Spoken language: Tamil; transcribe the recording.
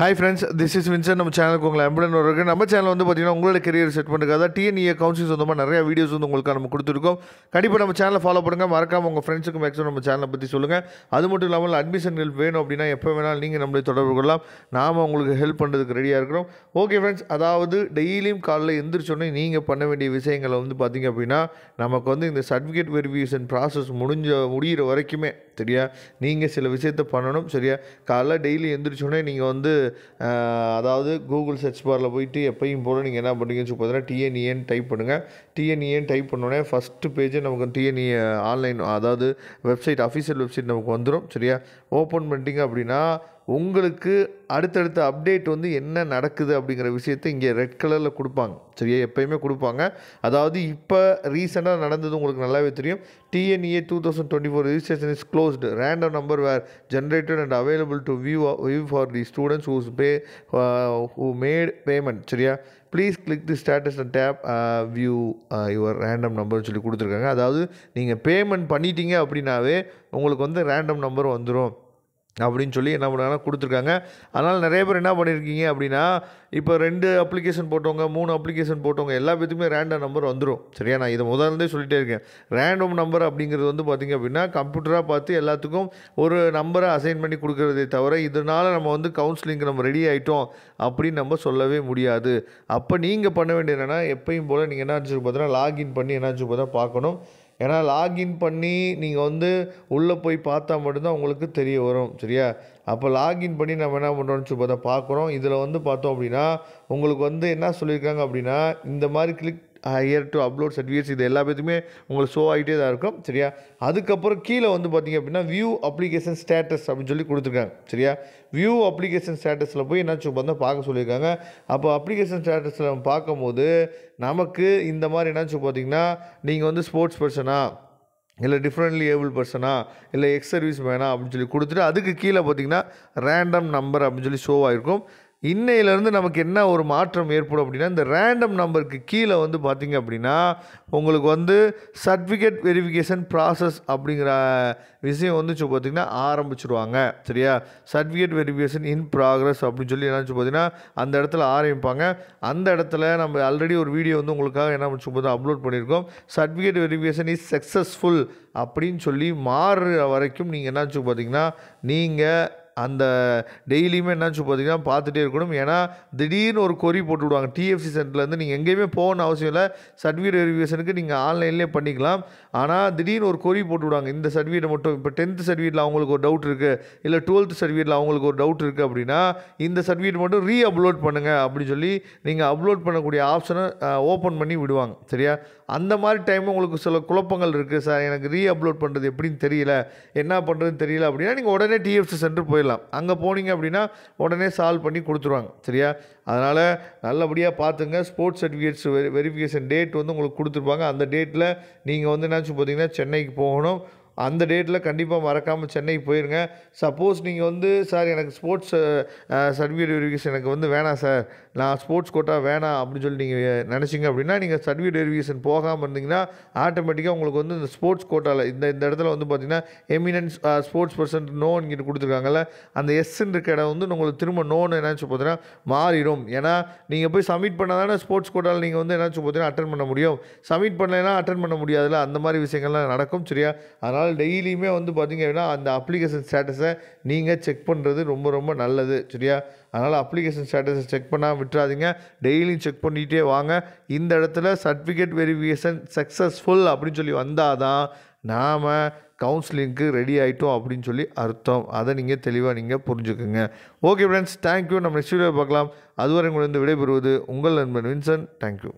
Hi friends, this is Vincent. நம்ம சேனலுக்கு உங்களை அன்புடன் வரவேற்கிறேன். நம்ம சேனல் வந்து பார்த்தீங்கன்னா உங்களோட கெரியர் செட் பண்ணுறதுக்காக டிஎன்இஏ கவுன்சிலிங் சொந்தமாக நிறைய வீடியோஸ் வந்து உங்களுக்கு நம்ம கொடுத்துருக்கோம். கண்டிப்பாக நம்ம சேனலை ஃபாலோ பண்ணுங்கள். மறக்காமல் உங்கள் ஃப்ரெண்ட்ஸுக்கு மேக்ஸிமம் நம்ம சேனலை பற்றி சொல்லுங்கள். அது மட்டும் இல்லாமல் அட்மிஷன் ஹெல்ப் வேணும் அப்படின்னா எப்போ வேணாலும் நீங்கள் நம்மளை தொடர்பு கொள்ளலாம். நாம் உங்களுக்கு ஹெல்ப் பண்ணுறதுக்கு ரெடியாக இருக்கிறோம். ஓகே ஃப்ரெண்ட்ஸ், அதாவது டெய்லியும் காலையில் எந்திரிச்சோன்னே நீங்கள் பண்ண வேண்டிய விஷயங்களை வந்து பார்த்தீங்க அப்படின்னா நமக்கு வந்து இந்த சர்டிஃபிகேட் வெரிஃபிகேஷன் ப்ராசஸ் முடிகிற வரைக்குமே சரியா நீங்கள் சில விஷயத்தை பண்ணணும். சரியா, காலைல டெய்லி எந்திரிச்சோன்னே நீங்கள் வந்து அதாவது கூகுள் சர்ச் பாரில் போயிட்டு எப்பயும் போல் நீங்கள் என்ன பண்ணுறீங்கன்னு சொல்லி பார்த்தீங்கன்னா டிஎன்இஏன்னு டைப் பண்ணுங்கள். டிஎன்இஏன்னு டைப் பண்ணோடனே ஃபஸ்ட்டு பேஜே நமக்கு டிஎன்இஏ ஆன்லைன் அதாவது வெப்சைட் அஃபிஷியல் வெப்சைட் நமக்கு வந்துடும். சரியா, ஓப்பன் பண்ணிட்டீங்க அப்படின்னா உங்களுக்கு அடுத்தடுத்த அப்டேட் வந்து என்ன நடக்குது அப்படிங்கிற விஷயத்தை இங்கே ரெட் கலரில் கொடுப்பாங்க. சரியா, எப்போயுமே கொடுப்பாங்க. அதாவது இப்போ ரீசெண்டாக நடந்தது உங்களுக்கு நல்லாவே தெரியும். TNEA 2024 registration is closed. Random number were generated and available to view for the students who made payment. சரியா, please click the status and tab view your random நம்பர்னு சொல்லி கொடுத்துருக்காங்க. அதாவது நீங்கள் பேமெண்ட் பண்ணிட்டீங்க அப்படின்னாவே உங்களுக்கு வந்து ரேண்டம் நம்பர் வந்துடும் அப்படின்னு சொல்லி என்ன பண்ணாங்கன்னா கொடுத்துருக்காங்க. அதனால் நிறைய பேர் என்ன பண்ணியிருக்கீங்க அப்படின்னா இப்போ 2 அப்ளிகேஷன் போட்டவங்க 3 அப்ளிகேஷன் போட்டவங்க எல்லா பேத்துக்குமே ரேண்டம் நம்பர் வந்துடும். சரியா, நான் இதை முதல்ல சொல்லிகிட்டே இருக்கேன். ரேண்டம் நம்பர் அப்படிங்கிறது வந்து பார்த்திங்க அப்படின்னா கம்ப்யூட்டராக பார்த்து எல்லாத்துக்கும் ஒரு நம்பரை அசைன் பண்ணி கொடுக்குறதே தவிர இதனால் நம்ம வந்து கவுன்சிலிங்க்கு நம்ம ரெடி ஆகிட்டோம் அப்படின்னு நம்ம சொல்லவே முடியாது. அப்போ நீங்கள் பண்ண வேண்டியது என்னென்னா எப்பயும் போல் நீங்கள் என்ன ஆச்சு பார்த்தீங்கன்னா லாகின் பண்ணி என்ன ஆச்சு பார்த்தா பார்க்கணும். ஏன்னா லாகின் பண்ணி நீங்கள் வந்து உள்ளே போய் பார்த்தா மட்டும்தான் உங்களுக்கு தெரிய வரும். சரியா, அப்போ லாகின் பண்ணி நம்ம என்ன பண்ணுறோம்னு சொல்லி பார்த்தா பார்க்குறோம். இதில் வந்து பார்த்தோம் அப்படின்னா உங்களுக்கு வந்து என்ன சொல்லியிருக்காங்க அப்படின்னா இந்த மாதிரி click higher to upload certificates இது எல்லா பேத்துக்குமே உங்களுக்கு ஷோ ஆகிட்டே தான் இருக்கும். சரியா, அதுக்கப்புறம் கீழே வந்து பார்த்திங்க அப்படின்னா வியூ அப்ளிகேஷன் ஸ்டேட்டஸ் அப்படின்னு சொல்லி கொடுத்துருக்காங்க. சரியா, வியூ அப்ளிகேஷன் ஸ்டேட்டஸில் போய் என்னாச்சும் பார்த்தா பார்க்க சொல்லியிருக்காங்க. அப்போ அப்ளிகேஷன் ஸ்டேட்டஸில் நம்ம பார்க்கும்போது நமக்கு இந்த மாதிரி என்னாச்சும் பார்த்திங்கன்னா நீங்கள் வந்து ஸ்போர்ட்ஸ் பர்சனா இல்லை டிஃப்ரெண்ட்லி ஏபிள் பர்சனா இல்லை எக்ஸ் சர்வீஸ் மேனா அப்படின்னு சொல்லி கொடுத்துட்டு அதுக்கு கீழே பார்த்திங்கன்னா ரேண்டம் நம்பர் அப்படின்னு சொல்லி ஷோ ஆகிருக்கும். இன்னையிலேருந்து நமக்கு என்ன ஒரு மாற்றம் ஏற்படும் அப்படின்னா இந்த ரேண்டம் நம்பருக்கு கீழே வந்து பார்த்திங்க அப்படின்னா உங்களுக்கு வந்து சர்டிஃபிகேட் வெரிஃபிகேஷன் ப்ராசஸ் அப்படிங்கிற விஷயம் வந்து பார்த்திங்கன்னா ஆரம்பிச்சிடுவாங்க. சரியா, சர்டிஃபிகேட் வெரிஃபிகேஷன் இன் ப்ராக்ரஸ் அப்படின்னு சொல்லி என்ன பார்த்திங்கன்னா அந்த இடத்துல ஆரம்பிப்பாங்க. அந்த இடத்துல நம்ம ஆல்ரெடி ஒரு வீடியோ வந்து உங்களுக்காக என்ன பார்த்தா அப்லோட் பண்ணியிருக்கோம். சர்டிஃபிகேட் வெரிஃபிகேஷன் இஸ் சக்ஸஸ்ஃபுல் அப்படின்னு சொல்லி மாறுற வரைக்கும் நீங்கள் என்னாச்சு பார்த்திங்கன்னா நீங்கள் அந்த டெய்லியுமே என்னாச்சு பார்த்தீங்கன்னா பார்த்துட்டே இருக்கணும். ஏன்னா திடீர்னு ஒரு கொரி போட்டு விடுவாங்க டிஎஃப்சி சென்டர்லேருந்து. நீங்கள் எங்கேயுமே போகணும் அவசியம் இல்லை. சர்டிஃபிகேட் வெரிஃபிகேஷனுக்கு நீங்கள் ஆன்லைன்லேயே பண்ணிக்கலாம். ஆனால் திடீர்னு ஒரு கொரி போட்டு விடுவாங்க. இந்த சர்டிஃபிகேட் மட்டும் இப்போ 10th சர்டிஃபிகேட்டில் அவங்களுக்கு ஒரு டவுட் இருக்குது, இல்லை 12th சர்டிஃபிகேட்டில் அவங்களுக்கு ஒரு டவுட் இருக்குது அப்படின்னா இந்த சர்டிஃபிகேட் மட்டும் அப்லோட் பண்ணுங்கள் அப்படின்னு சொல்லி நீங்கள் அப்லோட் பண்ணக்கூடிய ஆப்ஷனை ஓப்பன் பண்ணி விடுவாங்க. சரியா, அந்த மாதிரி டைம் உங்களுக்கு சில குழப்பங்கள் இருக்குது. சார் எனக்கு அப்லோட் பண்ணுறது எப்படின்னு தெரியல, என்ன பண்ணுறதுன்னு தெரியல அப்படின்னா நீங்கள் உடனே டிஎஃப்சி சென்டர் போயிடலாம். அங்கே போனீங்க அப்படின்னா உடனே சால்வ் பண்ணி கொடுத்துருவாங்க. சரியா, அதனால் நல்லபடியாக பார்த்துங்க. ஸ்போர்ட்ஸ் சர்டிஃபிகேட்ஸ் வெரிஃபிகேஷன் டேட் வந்து உங்களுக்கு கொடுத்துருப்பாங்க. அந்த டேட்டில் நீங்கள் வந்து என்னாச்சு பார்த்தீங்கன்னா சென்னைக்கு போகணும். அந்த டேட்டில் கண்டிப்பாக மறக்காமல் சென்னைக்கு போயிருங்க. சப்போஸ் நீங்கள் வந்து சார் எனக்கு ஸ்போர்ட்ஸ் சர்டிஃபிகேட் வெரிஃபிகேஷன் எனக்கு வந்து வேணாம் சார், நான் ஸ்போர்ட்ஸ் கோட்டா வேணாம் அப்படின்னு சொல்லி நீங்கள் நினச்சிங்க அப்படின்னா நீங்கள் சர்டிஃபிகேட் வெரிஃபிகேஷன் போகாமல் இருந்தீங்கன்னா ஆட்டோமேட்டிக்காக உங்களுக்கு வந்து இந்த ஸ்போர்ட்ஸ் கோட்டாவில் இந்த இடத்துல வந்து பார்த்திங்கன்னா எமினன்ஸ் ஸ்போர்ட்ஸ் பர்சன் நோன் இங்கிட்டு கொடுத்துருக்காங்கல்ல, அந்த எஸ்ன்னு இருக்க இடம் வந்து உங்களுக்கு திரும்ப நோன்னு என்னாச்சு பார்த்தீங்கன்னா மாறிடும். ஏன்னா நீங்கள் போய் சப்மிட் பண்ணால் தானே ஸ்போர்ட்ஸ் கோட்டாவில் நீங்கள் வந்து என்னாச்சு பார்த்தீங்கன்னா அட்டன் பண்ண முடியும். சப்மிட் பண்ணலைன்னா அட்டன் பண்ண முடியாதுல்ல, அந்த மாதிரி விஷயங்கள்லாம் நடக்கும். சரியா, அதனால் டெய்லியுமே வந்து பார்த்திங்க அப்படின்னா அந்த அப்ளிகேஷன் ஸ்டேட்டஸை நீங்கள் செக் பண்ணுறது ரொம்ப ரொம்ப நல்லது. சரியா, அதனால் அப்ளிகேஷன் ஸ்டேட்டஸை செக் பண்ணால் விட்டுறாதீங்க. டெய்லியும் செக் பண்ணிகிட்டே வாங்க. இந்த இடத்துல சர்டிஃபிகேட் வெரிஃபிகேஷன் சக்ஸஸ்ஃபுல் அப்படின்னு சொல்லி வந்தால் தான் நாம் கவுன்சிலிங்க்கு ரெடி ஆகிட்டோம் அப்படின்னு சொல்லி அர்த்தம். அதை நீங்கள் தெளிவாக நீங்கள் புரிஞ்சுக்குங்க. Okay friends, thank you. நம்ம நெக்ஸ்ட் வீடியோ பார்க்கலாம். அதுவரை உங்களிடம் விடைபெறுவது உங்கள் நண்பன் வின்சென்ட். தேங்க்யூ.